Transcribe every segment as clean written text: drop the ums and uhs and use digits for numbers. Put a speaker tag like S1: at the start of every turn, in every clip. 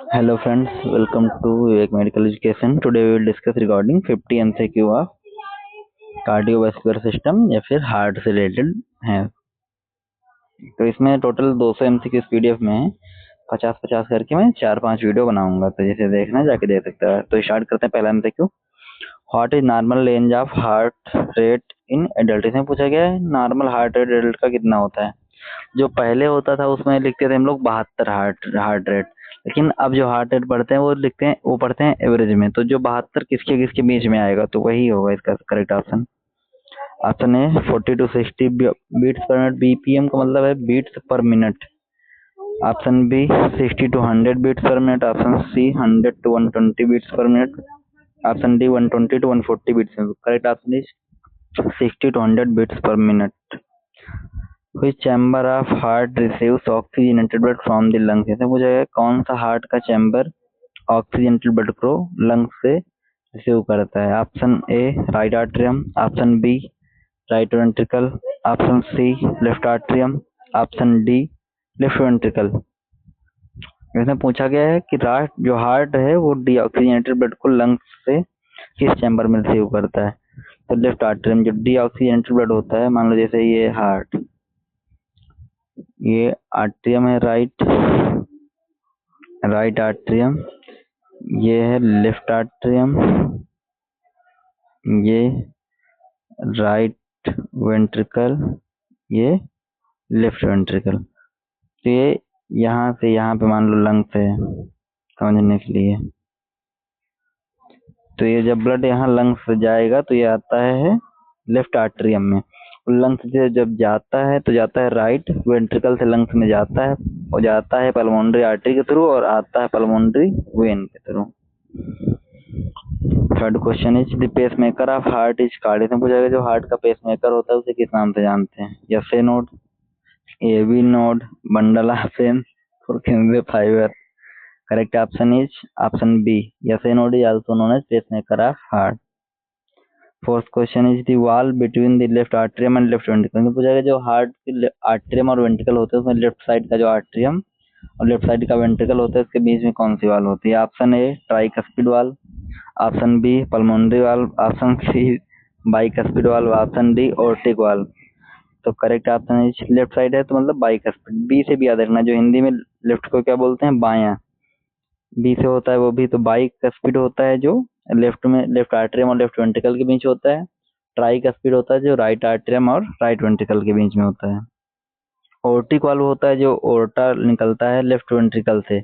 S1: Hello friends, welcome to Vivek Medical Education. Today we will discuss regarding 50 MCQ of cardiovascular system या फिर heart से related है। तो इसमें टोटल 200 MCQ इस पीडीएफ में है। 50-50 करके मैं 4-5 वीडियो बनाऊंगा, तो जैसे देखना जाके देख सकता है। तो स्टार्ट करते हैं पहला MCQ। What is normal range of heart rate in adult? इसमें पूछा गया है नॉर्मल हार्ट रेट एडल्ट का कितना होता है। जो पहले होता था उसमें लिखते थे हम लोग 72 हार्ट रेट, लेकिन अब जो हार्ट रेट पढ़ते हैं वो पढ़ते हैं एवरेज में। तो जो 72 किसके किसके बीच में आएगा, तो वही होगा इसका correct option. Option A 40 to 60 beats per minute. BPM का मतलब है beats per minute. Option B 60 to 100 beats per minute. Option C 100 to 120 beats per minute. Option D 120 to 140 beats. Correct option is 60 to 100 beats per minute. Which chamber of heart receives oxygenated blood from the lungs? ऐसे पूछा गया कौन सा heart का chamber oxygenated blood को lungs से receive करता है। Option A right atrium, option B right ventricle, option C left atrium, option D left ventricle. इसमें पूछा गया है कि जो हार्ट है वो डीऑक्सीजनेटेड ब्लड को लंग्स से किस चैम्बर में रिसीव करता है। तो लेफ्ट आर्ट्रियम। जो डीऑक्सीजनेटेड ब्लड होता है, मान लो जैसे ये हार्ट, ये आर्ट्रियम है राइट आर्ट्रियम, ये है लेफ्ट आर्ट्रियम, ये राइट वेंट्रिकल, ये लेफ्ट वेंट्रिकल। तो ये यहाँ से यहाँ पे मान लो लंग्स है समझने के लिए। तो ये जब ब्लड यहाँ लंग्स से जाएगा तो ये आता है लेफ्ट आर्ट्रियम में। लंग्स से जब जाता है तो जाता है राइट वेंट्रिकल से लंग्स में जाता है और जाता है पल्मोनरी आर्टरी के थ्रू और आता है पल्मोनरी वेन के through. Third question is the pacemaker of heart is called? इसमें पूछा गया जो हार्ट का पेस मेकर होता है उसे किस नाम से जानते हैं। SA node, AV node, bundle of His, Purkinje fibre. Correct option is option B, SA node is also known as pacemaker of heart. Fourth question is the wall between the left atrium and left ventricle. पूछा गया जो heart के atrium और ventricle होते हैं उसमें left side का जो आर्ट्रियम और लेफ्ट साइड का वेंट्रिकल होता है उसके बीच में कौन सी वाल होती है। Option A tricuspid valve, option B pulmonary valve, option C bicuspid valve, option D aortic valve. तो correct option is left side है तो मतलब बाइकस्पिड। बी से भी याद रखना, जो हिंदी में लेफ्ट को क्या बोलते हैं बायां, बी से होता है वो भी तो बाइकस्पिड होता है जो लेफ्ट में लेफ्ट आर्ट्रियम और लेफ्ट वेंट्रिकल के बीच होता है। ट्राइकस्पिड होता है जो राइट आर्ट्रियम और राइट वेंट्रिकल के बीच में होता है। ऑर्टिक वाल्व होता है जो ओर्टा निकलता है लेफ्ट वेंट्रिकल से।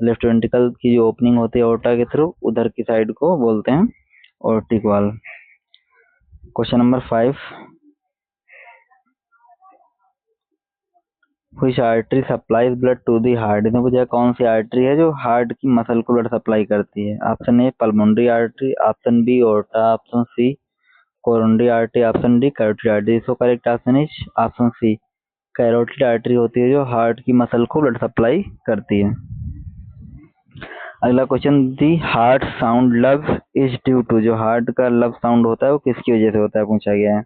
S1: लेफ्ट वेंट्रिकल की जो ओपनिंग होती है ओर्टा के थ्रू, उधर की साइड को बोलते हैं aortic valve. Question number 5, which artery supplies blood to the heart? इसमें पूछा कौन सी आर्टरी है जो हार्ट की मसल को ब्लड सप्लाई करती है। Option A pulmonary artery, option B aorta, option C coronary artery, option D carotid artery. So correct option is option C, carotid artery होती है जो हार्ट की मसल को ब्लड सप्लाई करती है। अगला question, the heart sound lub is due to? जो heart का लव साउंड होता है वो किसकी वजह से होता है पूछा गया है।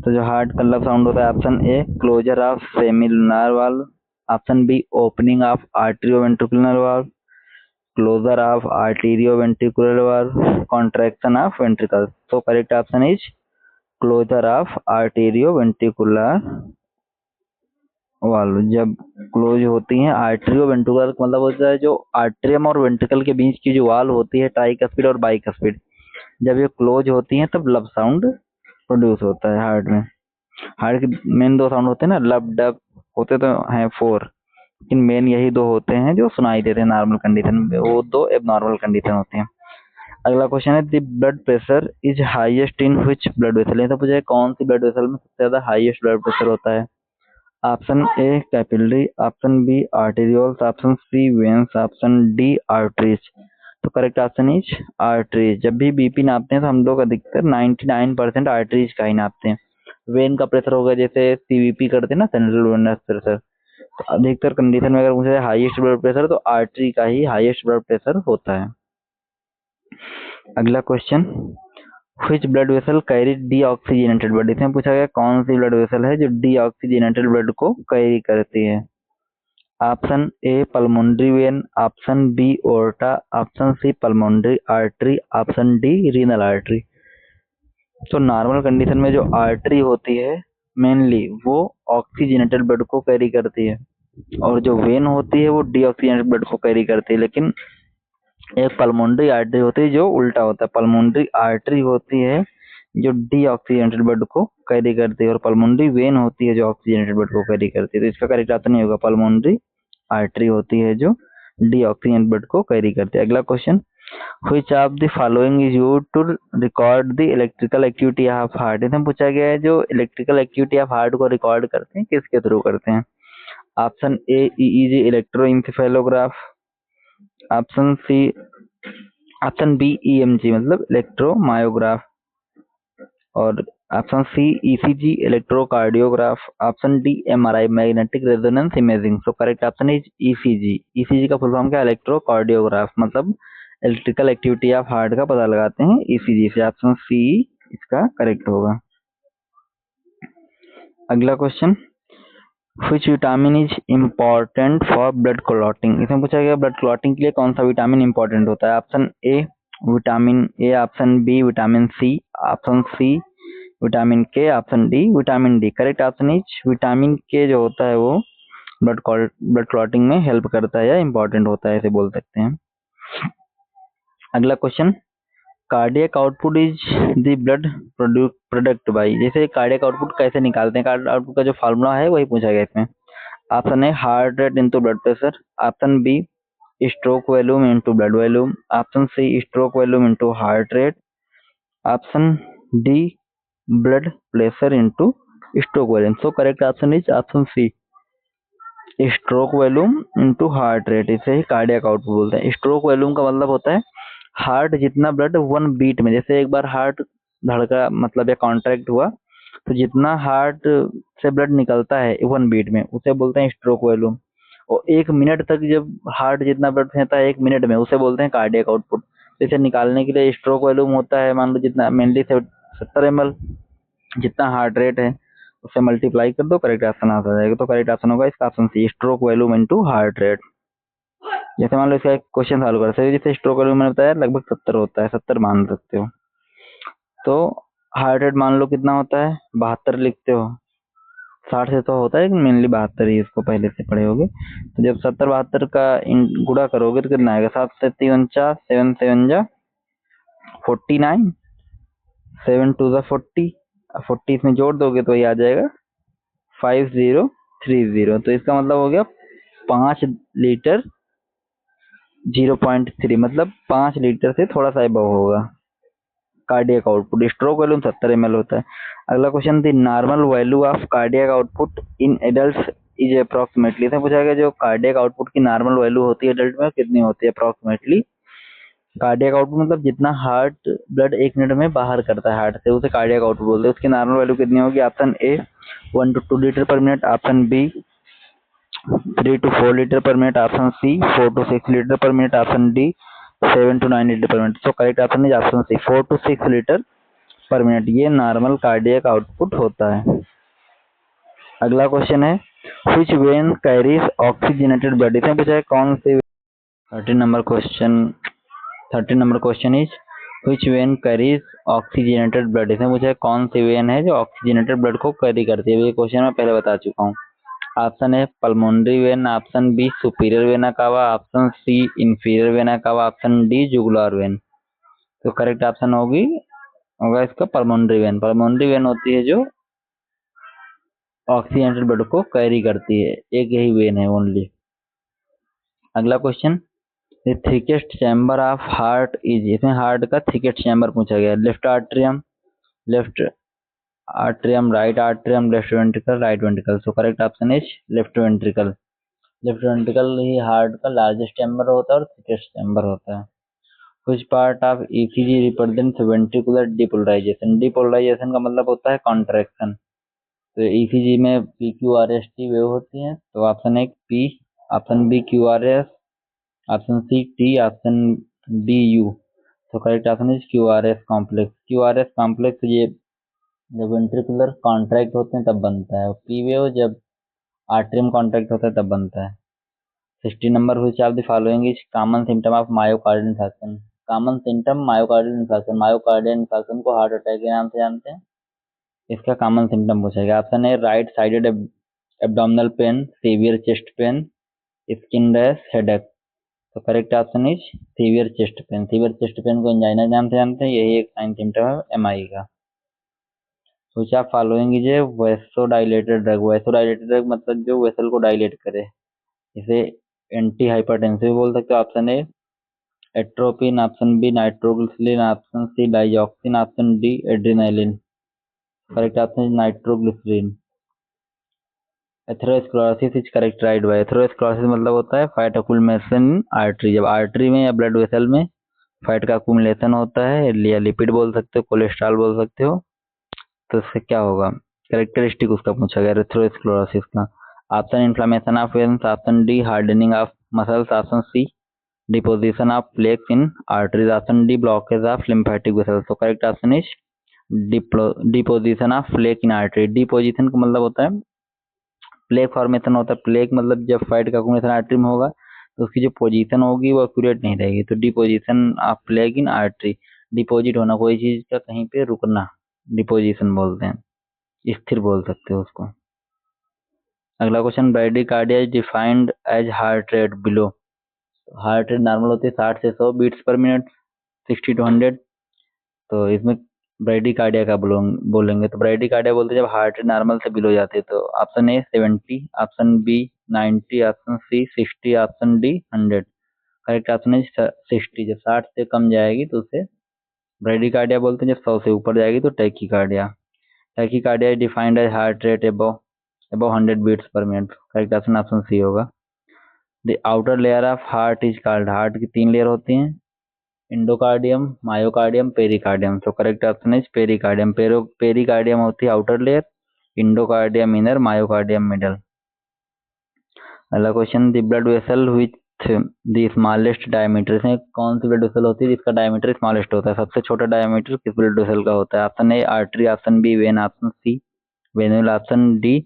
S1: तो जो हार्ट का लव साउंड होता है, option A closure of semilunar valve, option B opening of atrioventricular valve, closure of atrioventricular valve, contraction of ventricle. तो correct option is closure of atrioventricular valve. जब क्लोज होती हैं आर्टरियो वेंट्रिकुलर मतलब होता है जो आर्ट्रियम और वेंट्रिकल के बीच की जो वाल्व होती है ट्राइकस्पिड और बाइकस्पिड, जब ये क्लोज होती हैं तब लब साउंड प्रोड्यूस होता है हार्ट में। हार्ट के मेन दो साउंड होते हैं ना, लब डब होते तो हैं 4, लेकिन मेन यही दो होते हैं जो सुनाई देते हैं नॉर्मल कंडीशन में, वो दो एबनॉर्मल कंडीशन होते हैं। अगला क्वेश्चन है the blood pressure is highest in which blood vessel? तो पूछा कौन सी ब्लड वेसल में सबसे ज्यादा हाईएस्ट ब्लड प्रेशर होता है। Option A capillary, option B arterioles, option C veins, option D arteries. तो करेक्ट ऑप्शन इज आर्टरीज। जब भी बीपी नापते हैं तो हम लोग अधिकतर 99% आर्टरीज का ही नापते हैं। वेन का प्रेशर होगा जैसे सीवीपी करते हैं ना, सेंट्रल वेनस प्रेशर, तो अधिकतर कंडीशन में अगर मुझे हाईएस्ट ब्लड प्रेशर तो आर्टरी का ही हाईएस्ट ब्लड प्रेशर होता है। अगला question, which blood vessel carry deoxygenated blood? इसमें पूछा गया कौन सी ब्लड वेसल है जो डीऑक्सीजनेटेड ब्लड को कैरी करती है। Option A pulmonary vein, option B aorta, option C pulmonary artery, option D renal artery. तो नॉर्मल कंडीशन में जो आर्टरी होती है मेनली वो ऑक्सीजनेटेड ब्लड को कैरी करती है, और जो वेन होती है वो डीऑक्सीजनेटेड ब्लड को कैरी करती है। लेकिन एक पल्मोनरी आर्टरी होती है जो उल्टा होता है, पल्मोनरी आर्टरी होती है जो डीऑक्सीजनेटेड ब्लड को कैरी करती है, और पल्मोनरी वेन होती है जो ऑक्सीजनेटेड ब्लड को कैरी करती है। तो इसका करेक्ट आंसर नहीं होगा, पल्मोनरी आर्टरी होती है जो डीऑक्सीजनेटेड ब्लड को कैरी करती है। अगला question, Which of the following is used to record the electrical activity of heart? इसमें पूछा गया है जो इलेक्ट्रिकल एक्टिविटी ऑफ हार्ट को रिकॉर्ड करते हैं किसके थ्रू करते हैं। Option A EEG electroencephalograph, option C, option B EMG मतलब इलेक्ट्रोमायोग्राफ, और option C ECG electrocardiograph, option D MRI magnetic resonance imaging. So correct option is ECG. ECG का full form क्या है, इलेक्ट्रोकार्डियोग्राफ, मतलब इलेक्ट्रिकल एक्टिविटी ऑफ हार्ट का पता लगाते हैं ईसीजी से। ऑप्शन सी इसका करेक्ट होगा। अगला question, which vitamin is important for blood clotting? इसमें पूछा गया ब्लड क्लॉटिंग के लिए कौन सा विटामिन इंपॉर्टेंट होता है। Option A vitamin A, option B vitamin C, option C vitamin K, option D vitamin D. Correct option is vitamin K जो होता है वो ब्लड क्लॉटिंग में हेल्प करता है या इंपॉर्टेंट होता है, ऐसे बोल सकते हैं। अगला question, cardiac output is the blood product by, जैसे कार्डियक आउटपुट कैसे निकालते हैं, कार्डियक आउटपुट का जो फार्मूला है वही पूछा गया इसमें। Option A heart rate into blood pressure, option B stroke volume into blood volume, option C stroke volume into heart rate, option D blood pressure into stroke volume. So correct option is option C stroke volume into heart rate, इसे ही cardiac output बोलते हैं। Stroke volume का मतलब होता है heart जितना blood one beat में, जैसे एक बार हार्ट धड़का मतलब या कॉन्ट्रैक्ट हुआ तो जितना हार्ट से ब्लड निकलता है वन बीट में उसे बोलते हैं स्ट्रोक वॉल्यूम, और एक मिनट तक जब हार्ट जितना ब्लड फेंकता है एक मिनट में उसे बोलते हैं कार्डियक आउटपुट। इसे निकालने के लिए स्ट्रोक वॉल्यूम होता है, मान लो जितना मेनली 70 ml, जितना हार्ट रेट है उसे मल्टीप्लाई कर दो, करेक्ट ऑप्शन आ जाएगा। तो करेक्ट ऑप्शन होगा इसका option C stroke volume into heart rate. जैसे मान लो इसका एक क्वेश्चन सॉल्व कर सकते हैं, जैसे स्ट्रोक वॉल्यूम मैंने बताया लगभग 70 होता है, 70 मान सकते हो। तो हार्ट रेट मान लो कितना होता है, 72 लिखते हो, 60 से तो होता है मेनली 72 ही, इसको पहले से पढ़े होगे। तो जब 70 72 का गुणा करोगे तो कितना आएगा, 7 से 49, 7 7 जा 49, 7 2 जा 40, 40 इसमें जोड़ दोगे तो ये आ जाएगा 5030। तो इसका मतलब हो गया 5 लीटर 0.3, मतलब 5 लीटर से थोड़ा सा अबव होगा cardiac output. Stroke volume 70 ml होता है। अगला question, the normal value of cardiac output in adults is approximately, इसमें पूछा गया जो कार्डियक आउटपुट की नॉर्मल वैल्यू होती है एडल्ट में कितनी होती है अप्रोक्सीमेटली। कार्डियक आउटपुट मतलब जितना हार्ट ब्लड एक मिनट में बाहर करता है हार्ट से उसे कार्डियक आउटपुट बोलते हैं, उसकी नॉर्मल वैल्यू कितनी होगी। Option A 1 to 2 litre per minute, option B 3 to 4 litre per minute, option C 4 to 6 litre per minute, option D 7 to 9 litre per minute. So correct option is option C 4 to 6 litre per minute, ये normal cardiac output होता है। अगला question है, which vein carries oxygenated blood, इसमें पूछा है कौन सी। 13 number question is which vein carries oxygenated blood, इसमें पूछा है कौन सी वेन है जो ऑक्सीजनेटेड ब्लड को कैरी करती है। ये क्वेश्चन मैं पहले बता चुका हूँ। Option A pulmonary vein, option B superior vena cava, option C inferior vena cava, option D jugular vein. तो करेक्ट ऑप्शन होगा इसका पल्मोनरी वेन। पल्मोनरी वेन होती है जो ऑक्सीजनेटेड ब्लड को कैरी करती है, एक यही वेन है ओनली। अगला question, the thickest chamber of heart is, इसमें हार्ट का थिकेस्ट चैम्बर पूछा गया। Left atrium, left atrium, right atrium, left ventricle, right ventricle. So correct option is left ventricle. Left ventricle ही हार्ट का largest chamber होता है और thickest chamber होता है। कुछ part of ECG represents ventricular depolarization, depolarization का मतलब होता है कॉन्ट्रैक्शन। तो ईसीजी में P Q R S T wave होती है, तो option A P, option B Q R S, option C T, option D U. तो correct option is Q R S complex. Q R S complex ये जब ventricular contract होते हैं तब बनता है, पी वेव जब आर्ट्रियम कॉन्ट्रैक्ट होता है तब बनता है। 60 number, which of the following is common symptom of myocardial infarction? Common symptom myocardial infarction, myocardial infarction को हार्ट अटैक के नाम से जानते हैं। इसका कॉमन सिम्टम पूछा गया। ऑप्शन है right sided abdominal pain, severe chest pain, skin rash, headache. तो correct option is severe chest pain. Severe chest pain को एंजाइना के नाम से जानते हैं, यही एक साइन सिम्टम है एमआई का। Which of following is a vasodilated drug? Vasodilated drug मतलब जो वेसल को डायलेट करे, इसे एंटी हाइपरटेंसिव बोल सकते हो। Option A atropine, option B nitroglycerin, option C dioxin, option D adrenaline. Correct option is nitroglycerin. Atherosclerosis is characterized by. Atherosclerosis मतलब होता है फैट अक्यूमुलेशन इन आर्टरी। जब आर्टरी में या ब्लड वेसल में फैट का अक्यूमुलेशन होता है, या लिपिड बोल सकते हो, कोलेस्ट्रॉल बोल सकते हो, तो इससे क्या होगा? कैरेक्टरिस्टिक उसका पूछा गया एथेरोस्क्लेरोसिस का। Option inflammation of veins, option D hardening of muscles, option C deposition of plaques in arteries, option D blockage of lymphatic vessels. तो correct option is deposition of plaque in artery. Deposition का मतलब होता है plaque formation होता है। Plaque मतलब जब fat का अक्यूमुलेशन आर्टरी में होगा तो उसकी जो पोजीशन होगी वो एक्यूरेट नहीं रहेगी, तो deposition of plaque in artery. Deposit होना, कोई चीज का कहीं पे रुकना, डिपोजिशन बोलते हैं, स्थिर बोल सकते हो उसको। अगला question, bradycardia is defined as heart rate below. Heart rate normal होती है 60 से 100 बीट्स पर मिनट, 60 to 100। तो इसमें ब्राइडिकार्डिया का बोलेंगे तो ब्राइडिकार्डिया बोलते हैं जब हार्ट रेट नॉर्मल से बिलो जाती है। तो option A 70, option B 90, option C 60, option D 100। Correct option है 60। जब 60 से कम जाएगी तो उसे ब्राइडिकार्डिया बोलते हैं, जब 100 से ऊपर जाएगी तो tachycardia. Tachycardia is defined as heart rate above 100 beats per minute. Correct option option C होगा। The outer layer of heart is called. Heart की 3 लेयर होती हैं, इंडोकार्डियम, मायोकार्डियम, पेरिकार्डियम। तो correct option is pericardium. Pericardium होती है outer layer, endocardium inner, myocardium middle. अगला question, the blood vessel with the smallest diameter. इसमें कौन सी ब्लड वेसल होती है जिसका डायमीटर स्मॉलेस्ट होता है? सबसे छोटा डायमीटर किस ब्लड वेसल का होता है? Option A artery, option B vein, option C venule, option D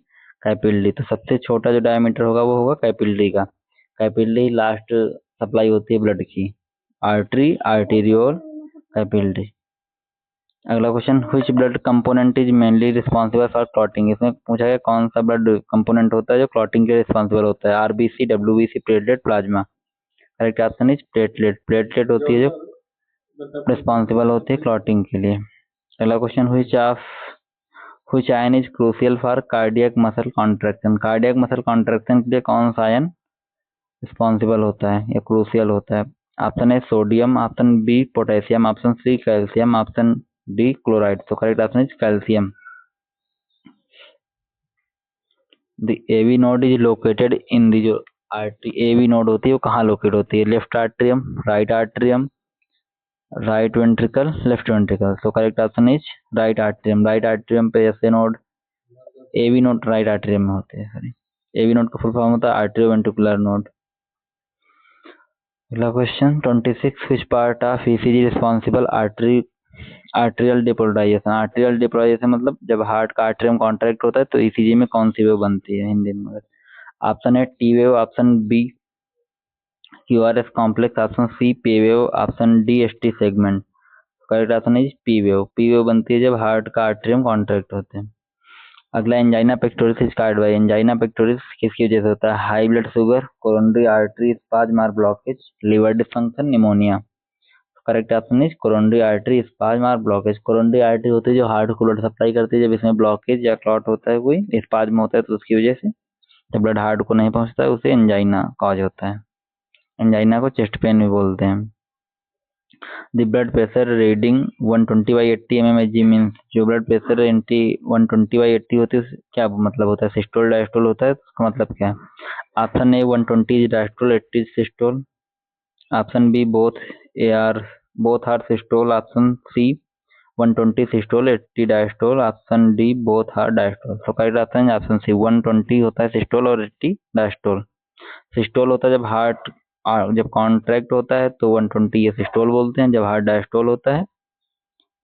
S1: capillary. तो सबसे छोटा जो डायमीटर होगा वो होगा कैपिलरी का। कैपिलरी लास्ट सप्लाई होती है ब्लड की। Artery, arteriole, capillary. अगला question, which blood component is mainly responsible for clotting. इसमें पूछा गया कौन सा ब्लड कंपोनेंट होता है जो क्लॉटिंग के रिस्पॉन्सिबल होता है? RBC, WBC, platelet, plasma. Correct option is platelet. Platelet होती है जो रिस्पॉन्सिबल होती है क्लॉटिंग के लिए। अगला question, which ion is crucial for cardiac muscle contraction. Cardiac muscle contraction के लिए कौन सा आयन रिस्पॉन्सिबल होता है या क्रूशियल होता है? Option A sodium, option B potassium, option C calcium, option D chloride. तो correct option is calcium. The AV node is located in the जो आर्टरी एवी नोड होती है वो कहाँ लोकेट होती है? Left atrium, right atrium, right ventricle, left ventricle. तो correct option is right atrium. Right atrium पे ऐसे node, AV node right atrium में होते हैं। सॉरी, एवी नोड का फुल फॉर्म होता है आर्ट्रियो वेंट्रिकुलर नोड। अगला question 26, which part of ECG responsible atrial depolarization. Atrial depolarization मतलब जब हार्ट का आर्ट्रियम कॉन्ट्रैक्ट होता है तो ईसीजी में कौन सी वेव बनती है हिंदी में? ऑप्शन है T wave, option B QRS complex, option C P wave, option D ST segment. Correct option is P wave. P wave बनती है जब हार्ट का आर्ट्रियम कॉन्ट्रैक्ट होते हैं। अगला, angina pectoris is called by. Angina pectoris किसकी वजह से होता है? High blood sugar, coronary artery spasm और blockage, liver dysfunction, pneumonia. Correct option is coronary artery spasm और ब्लॉकेज। कोरोनरी आर्टरी होती है जो हार्ट को ब्लड सप्लाई करती है, जब इसमें ब्लॉकेज या क्लॉट होता है, कोई स्पाज्म होता है तो उसकी वजह से जब ब्लड हार्ट को नहीं पहुंचता है उसे एंजाइना कॉज होता है। एंजाइना को चेस्ट पेन भी बोलते हैं। The blood pressure reading 120/80 mmHg means, जो ब्लड प्रेशर 120/80 होती है क्या मतलब होता है? सिस्टोल डायस्टोल होता है, उसका मतलब क्या है? Option A 120 diastole, 80 systole, option B both are systole, option C 120 systole 80 diastole, option D both are diastole. तो करेक्ट ऑप्शन है ऑप्शन सी 120 होता है सिस्टोल और 80 डायस्टोल। सिस्टोल होता है जब हार्ट जब कॉन्ट्रैक्ट होता है तो 120 ये सिस्टोल बोलते हैं, जब हार्ट डायस्टोल होता है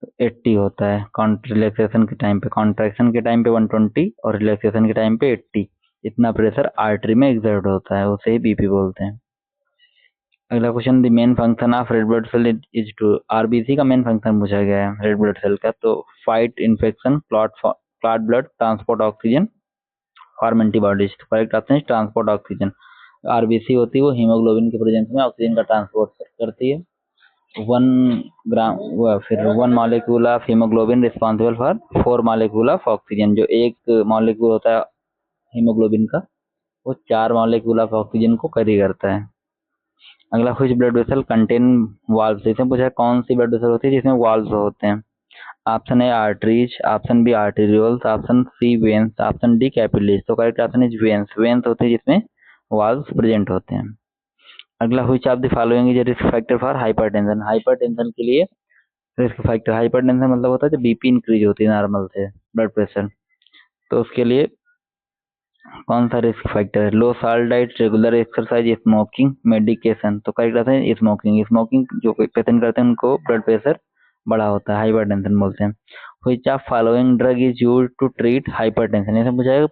S1: तो 80 होता है रिलैक्सेशन के टाइम पे। कॉन्ट्रैक्शन के टाइम पे 120 और रिलैक्सेशन के टाइम पे 80। इतना प्रेशर आर्टरी में एग्जर्ट होता है, उसे ही बीपी बोलते हैं। अगला question, the main function of red blood cell is to, RBC का मेन फंक्शन पूछा गया है रेड ब्लड सेल का, तो fight infection, clot blood, transport oxygen, form antibodies. Correct option है ट्रांसपोर्ट ऑक्सीजन। आरबीसी होती है वो हीमोग्लोबिन के प्रेजेंस में ऑक्सीजन का ट्रांसपोर्ट करती है। 1 ग्राम फिर 1 molecule of haemoglobin responsible for 4 molecule of oxygen. जो एक मॉलिक्यूल होता है हीमोग्लोबिन का, वो 4 मॉलिक्यूल ऑफ ऑक्सीजन को कैरी करता है। अगला, which blood vessel contain valves, इसमें पूछा है कौन सी ब्लड वेसल होती है जिसमें वाल्व्स होते हैं। Option A arteries, option B arterioles, option C veins, option D capillaries. तो correct option is veins. Veins होते हैं जिसमें वाल्व्स प्रेजेंट होते हैं। अगला, which of the following is risk factor for hypertension. Hypertension के लिए रिस्क फैक्टर, हाइपरटेंशन मतलब होता है जब बीपी इंक्रीज होती है नॉर्मल से, ब्लड प्रेशर, तो उसके लिए कौन सा रिस्क फैक्टर है। Low salt diet, regular exercise, smoking, medication. तो करेक्ट आंसर है स्मोकिंग। स्मोकिंग जो पेशेंट करते हैं उनको ब्लड प्रेशर बढ़ा होता है, हाइपरटेंशन बोलते हैं। Which of following drug is used to treat hypertension. इसमें पूछा है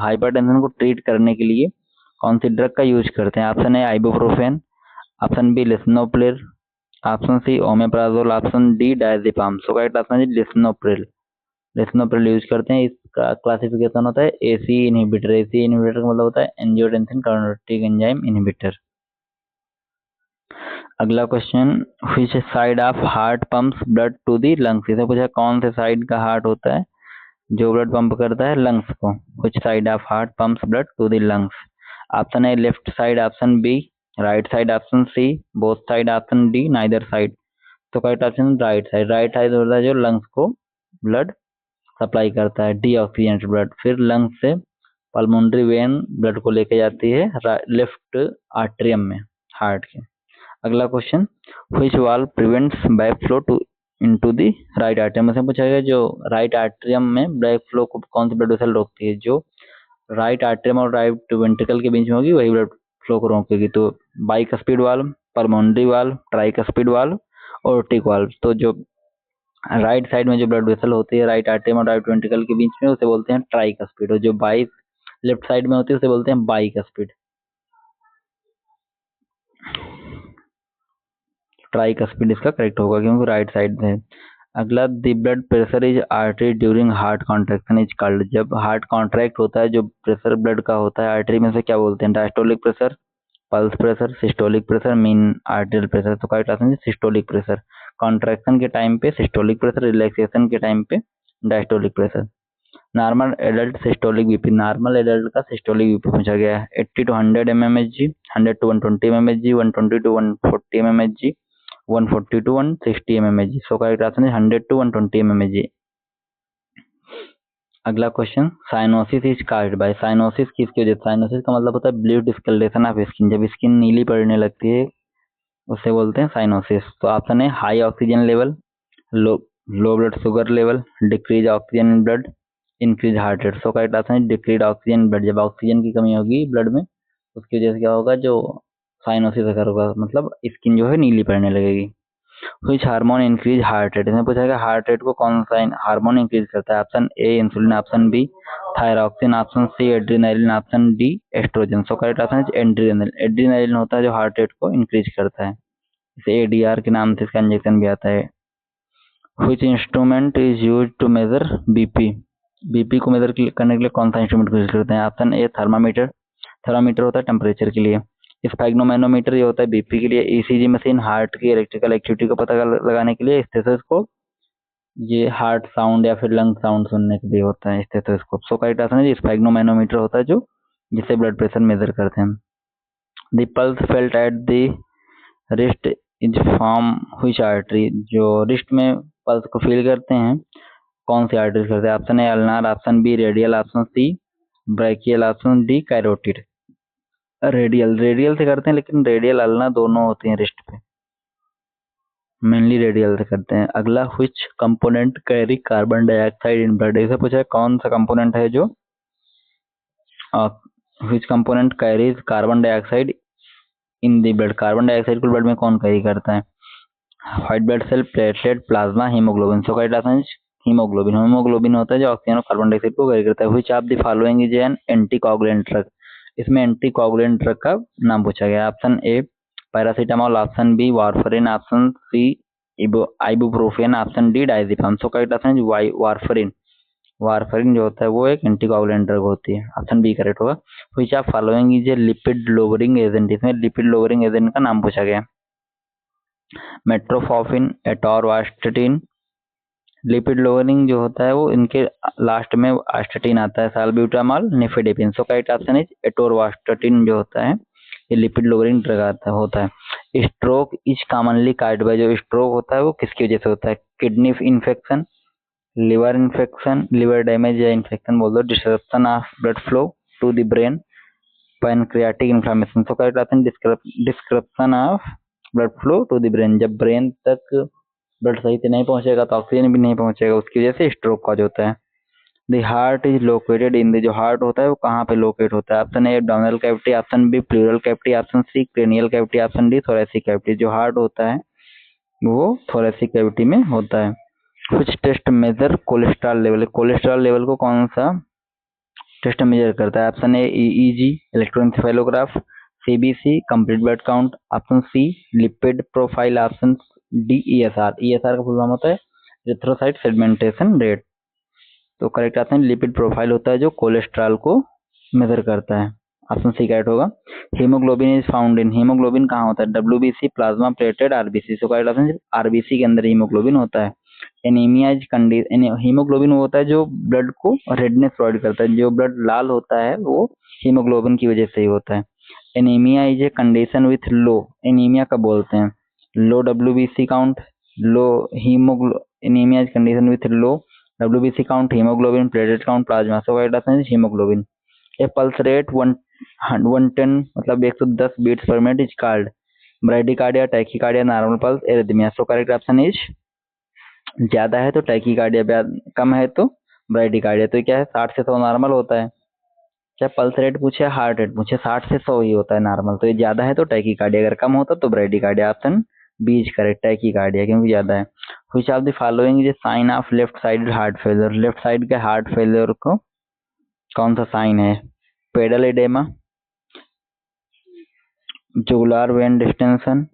S1: हाइपरटेंशन को ट्रीट करने के लिए कौन सी ड्रग का यूज करते हैं। ऑप्शन है ibuprofen, option B lisinopril, option C omeprazole, option D diazepam. So correct option है लिस्नोप्रिल। लिस्नोप्रिल यूज करते हैं। इसका क्लासिफिकेशन होता है एसी इनहिबिटर। एसी इनहिबिटर का मतलब होता है एंजियोटेंसिन काइनेटिक एंजाइम इनहिबिटर। अगला question, which side of heart pumps blood to the lungs. इसे पूछा कौन से साइड का हार्ट होता है जो ब्लड पंप करता है लंग्स को। Which side of heart pumps blood to the lungs. Option A left side, option B right side, option C both side, option D neither side. तो correct option right side. Right side होता है जो lungs को blood supply करता है, deoxygenated blood. फिर lungs से pulmonary vein blood को लेके जाती है लेफ्ट आर्ट्रियम में हार्ट के। अगला question, which valve prevents back flow to into the right atrium. से पूछा गया जो राइट आर्ट्रियम में बैक फ्लो को कौन सी ब्लड वेसल रोकती है। जो राइट आर्ट्रियम और राइट वेंट्रिकल के बीच में होगी वही ब्लड फ्लो को रोकेगी। तो bicuspid valve, pulmonary valve, tricuspid valve और ओर्टिक वाल्व। तो जो राइट साइड में जो ब्लड वेसल होती है राइट आर्टरी और राइट वेंट्रिकल के बीच में उसे बोलते हैं ट्राइकस्पिड, और जो बाई लेफ्ट साइड में होती है उसे बोलते हैं बाइकस्पिड। ट्राइकस्पिड इसका करेक्ट होगा क्योंकि राइट साइड में। अगला, the blood pressure is artery during heart contraction is called. जब हार्ट कॉन्ट्रैक्ट होता है जो प्रेशर ब्लड का होता है आर्टरी में से क्या बोलते हैं। Diastolic pressure, pulse pressure, systolic pressure, mean arterial pressure. तो करेक्ट आंसर है सिस्टोलिक प्रेशर। कॉन्ट्रैक्शन के टाइम पे सिस्टोलिक प्रेशर, रिलैक्सेशन के टाइम पे diastolic pressure. Normal adult systolic BP, normal adult का सिस्टोलिक बीपी पूछा गया है 80 to 100 mmHg, 100 to 120 mmHg, 120 to 140 mmHg, 140 to 160 mmHg। So correct answer है 100 to 120 mmHg। अगला question, cyanosis is caused by. Cyanosis किसकी वजह से। साइनोसिस का मतलब होता है ब्लू डिस्कलरेशन ऑफ स्किन। जब स्किन नीली पड़ने लगती है उसे बोलते हैं साइनोसिस। तो ऑप्शन है high oxygen level, low low blood sugar level, decrease oxygen in blood, increase heart rate. So correct option है डिक्रीज ऑक्सीजन ब्लड। जब ऑक्सीजन की कमी होगी ब्लड में उसकी वजह से क्या होगा, जो साइनोसिस अगर होगा, मतलब स्किन जो है नीली पड़ने लगेगी। Which hormone increase heart rate. इसमें पूछा गया हार्ट रेट को कौन सा हार्मोन इंक्रीज करता है। Option A insulin, option B thyroxine, option C adrenaline, option D estrogen. So correct option है एड्रेनालिन। एड्रेनालिन होता है जो हार्ट रेट को इंक्रीज करता है, इसे एडीआर के नाम से इसका इंजेक्शन भी आता है। Which instrument is use to measure BP. BP को मेजर करने के लिए कौन सा इंस्ट्रूमेंट यूज करते हैं। ऑप्शन ए थर्मामीटर, थर्मामीटर होता है टेम्परेचर के लिए। स्फैग्नोमैनोमीटर ये होता है बीपी के लिए। ईसीजी मशीन हार्ट की इलेक्ट्रिकल एक्टिविटी को पता लगाने के लिए। स्टेथोस्कोप ये हार्ट साउंड या फिर लंग साउंड सुनने के लिए होता है स्टेथोस्कोप। सो करेक्ट आंसर है स्फैग्नोमैनोमीटर होता है जो जिससे ब्लड प्रेशर मेजर करते हैं। The pulse felt at the wrist is from which artery. जो रिस्ट में पल्स को फील करते हैं कौन सी आर्टरी करते हैं। Option A ulnar, option B radial, option C brachial, option D carotid. Radial, radial से करते हैं लेकिन रेडियल अल्ना दोनों होती हैं रिस्ट पे, मेनली रेडियल से करते हैं। अगला, which component carry carbon dioxide in blood. इसे पूछा है कौन सा कंपोनेंट है जो which component carries carbon dioxide in the blood. Carbon dioxide को ब्लड में कौन कैरी करता है। White blood cell, platelet, plasma, haemoglobin. So correct answer haemoglobin haemoglobin होता है जो ऑक्सीजन और कार्बन डाइऑक्साइड को कैरी करता है। Which of the following is an anticoagulant drug. इसमें एंटीकोगुलेंट ड्रग का नाम पूछा गया। Option A paracetamol, option B warfarin, option C ibuprofen, option D diazepam. So correct option is warfarin. Warfarin जो होता है वो एक एंटीकोगुलेंट ड्रग होती है। ऑप्शन बी करेक्ट होगा। Which of following is a lipid lowering agent. इसमें lipid lowering agent का नाम पूछा गया। मेट्रोफॉर्मिन, एटोरवास्टेटिन। लिपिड लोअरिंग जो होता है वो इनके लास्ट में आस्टेटिन आता है, salbutamol, nifedipine. So correct option is atorvastatin जो होता है ये लिपिड लोअरिंग ड्रग होता है। Stroke is commonly caused by. जो स्ट्रोक होता है वो किसकी वजह से होता है? Kidney infection, liver infection, liver damage या इन्फेक्शन बोल दो, disruption of blood flow to the brain, pancreatic inflammation. So correct option disruption of blood flow to the brain. जब ब्रेन तक ब्लड सही से नहीं पहुंचेगा तो ऑक्सीजन भी नहीं पहुंचेगा, उसकी वजह से स्ट्रोक कॉज होता है। The heart is located in the. जो हार्ट होता है वो कहाँ पे लोकेट होता है? Option A abdominal cavity, option B pleural cavity, option C cranial cavity, option D thoracic cavity. जो हार्ट होता है वो थोरेसिक कैविटी में होता है। कुछ test measure cholesterol level. Cholesterol level को कौन सा टेस्ट मेजर करता है? Option A EEG, electroencephalograph, CBC, complete blood count, option C lipid profile, option D ESR. ESR का फुल फॉर्म होता है एरिथ्रोसाइट सेडिमेंटेशन रेट। तो करेक्ट ऑप्शन लिपिड प्रोफाइल होता है जो कोलेस्ट्रॉल को मेजर करता है। ऑप्शन सी करेक्ट होगा। Haemoglobin is found in. Haemoglobin कहाँ होता है? WBC, plasma, plated, RBC. सो करेक्ट ऑप्शन आरबीसी के अंदर हीमोग्लोबिन होता है। Anaemia is condition. हीमोग्लोबिन होता है जो ब्लड को रेडनेस प्रोवाइड करता है। जो ब्लड लाल होता है वो हीमोग्लोबिन की वजह से ही होता है। Anaemia is a condition with low. Anaemia कब बोलते हैं? Low WBC count, low haemoglo. Anaemia is condition with low WBC count, haemoglobin, platelet count, plasma. So correct option is haemoglobin. A pulse rate 110 मतलब 110 beats per minute is called bradycardia, tachycardia, normal pulse, arrhythmia. So correct option is ज्यादा है तो tachycardia, कम है तो ब्राइडिकार्डिया। तो क्या है? 60 से 100 नॉर्मल होता है। चाहे पल्स रेट पूछे हार्ट रेट पूछे 60 से 100 ही होता है नॉर्मल। तो ये ज्यादा है तो टैकीकार्डिया, अगर कम होता तो bradycardia. Option B is correct, tachycardia क्योंकि ज्यादा है। Which of the following is sign of left side heart failure. Left side के हार्ट फेलियर को कौन सा साइन है? Pedal oedema, jugular vein distension,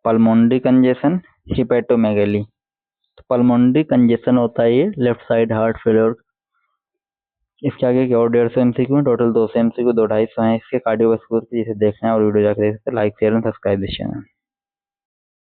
S1: pulmonary congestion, hepatomegaly. तो पल्मोनरी कंजेशन होता है ये लेफ्ट साइड हार्ट फेलियर। इसके आगे की और 150 एमसीक्यू में टोटल 200 एमसीक्यू, 2 250 हैं इसके कार्डियोवास्कुलर की। जिसे देखना है और वीडियो जाकर देख सकते हैं। Like share and subscribe this channel.